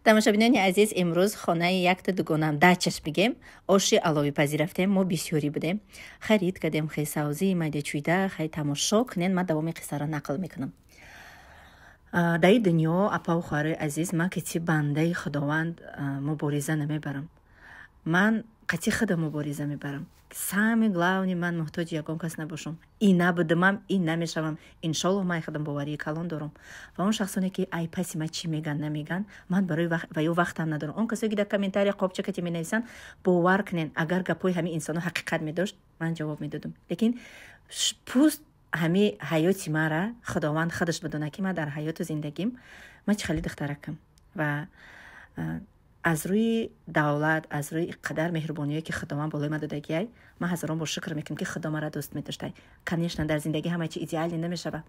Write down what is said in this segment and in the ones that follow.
тамошобинони азиз, имрӯз хонаи якта дугонам дачаш бигем оши аловипазӣ рафтем. Мо бисёрӣ будем, харид кардем, хелсавзӣ майдачӯйда, хай тамошо кунен. Ман давоми қиссаро нақл мекунам. дар ин дунё апа хӯҳарои азиз, ман кати бандаи худованд мубориза намебарам. ман қати худа мубориза мебарам. сами главни ман муҳтоҷи ягон кас набошам. ин набудамам, ин намешавам. иншоллоҳ ман худам боварии калон дорам. ва он шахсоне ки ай паси ман чӣ меган намеган, ман барои ва ё вақтам надорам. он касое ки дар комментария қобча кати менависанд, бовар кунен, агар гапои ҳамин инсоно ҳақиқат медошт, ман ҷавоб медодам. лекин пӯст ҳами ҳаёти мара худованд худаш бидона ки ман дар ҳаёту зиндагим ман чӣ хеле духтаракам. ва аз рӯи давлат, аз рӯи қадар меҳрубоние ки худованд болои ман додагиай, ман ҳазорон бор шукр мекунам ки худо мара дӯст медоштай. Конечно, дар зиндагӣ ҳама чи идеалӣ намешава.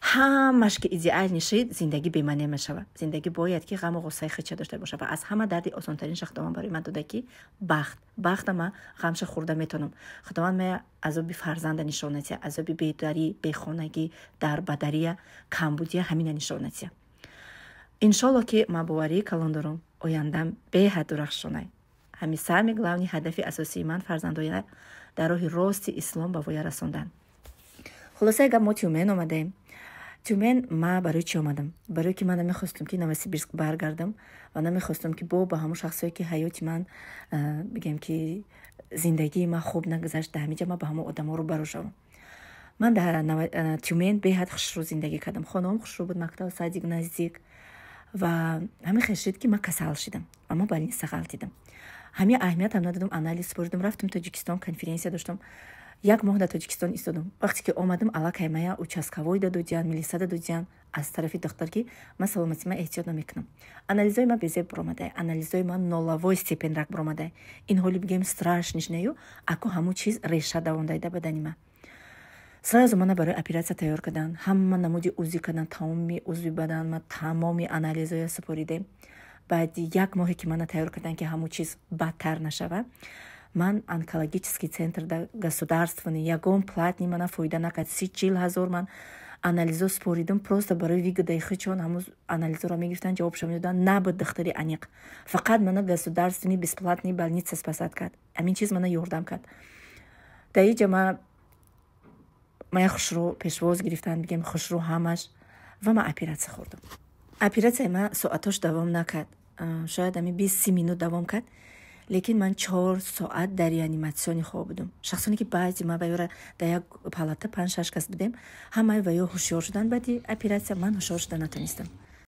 ҳамаш ки идеал нишид, зиндагӣ бемаъне мешава. зиндагӣ бояд ки ғаму ғуссаи худша дошта боша. ва аз ҳама дарди осонтаринша худованд барои ман дода ки бахта ман ғамша хӯрда метонам. худованд мая азоби фарзанда нишонатия, азоби бедарӣ, бехонагӣ, дарбадария, камбудия ҳамина нишонатия. иншоллоҳ ки ман боварии калон дорам, ояндам беҳад дурахшонай. ҳами сами главни ҳадафи асосии ман фарзандоя дар роҳи рости ислом ба воя расондан. хулоса гап мо Тюмен омадаем. Тюмен ма барои чӣ омадам? Барои ки ман намехостам ки Новосибирск баргардам ва намехостам ки бо ба ҳамон шахсое ки ҳаёти ман бигем ки зиндагии ман хуб нагузашт, дар ҳамин ҷа ман ба ҳамон одаморо барошавам. ман дар Тюмен беҳад хушрӯ зиндагӣ кардам. хонаам хушрӯ буд, мактаб садик наздик. ва ҳамин хеш шид ки ман касал шидам ва ман больница ғалтидам. ҳамин аҳамиятам надодам, анализ споридам, рафтам Тоҷикистон, конференсия доштам. як моҳ дар Тоҷикистон истодам. вақте ки омадам, аллакай мая участковой додудиян, милиса додудиян аз тарафи дохтар ки ман саломатии ман эҳтиёт намекунам. анализои ман безеб баромадай, анализои ман нолавой степенрак баромадай. ин ҳоли бигем страшниш нею, ако ҳамун чиз реша давондай дар бадани ман. сразу мана барои операция тайёр кардан, ҳама намуди узи кардан, тамоми узви бадан ман, тамоми анализоя супоридем. баъди як моҳе ки мана тайёр кардан ки ҳамун чиз бадтар нашава, ман онкологический центр дар государственный ягон платни мана фоида накард. 30 000 ман анализо споридам, просто барои вигадаи хичон ҳамун анализоро мегирифтан, ҷавобшо медодан, набуд духтари аниқ. фақат мана государственный бесплатный больница спасад кард. ҳамин чиз мана ёрдам кард. дар ин ҷа ман хушрӯ пешвоз гирифтан, бигем хушрӯ ҳамаш, ва ман операция хӯрдам. операцияи ман соатош давом накард, шояд ҳамин 20-30 минут давом кард. лекин ман 4 соат дар реаниматсиони хоб будам. шахсоне ки баъзи ман ва ёра дар як палата 5-6 кас будем, ҳамаи ва ё ҳушёр шудан баъди операция, ман ҳушёр шуда натонистам.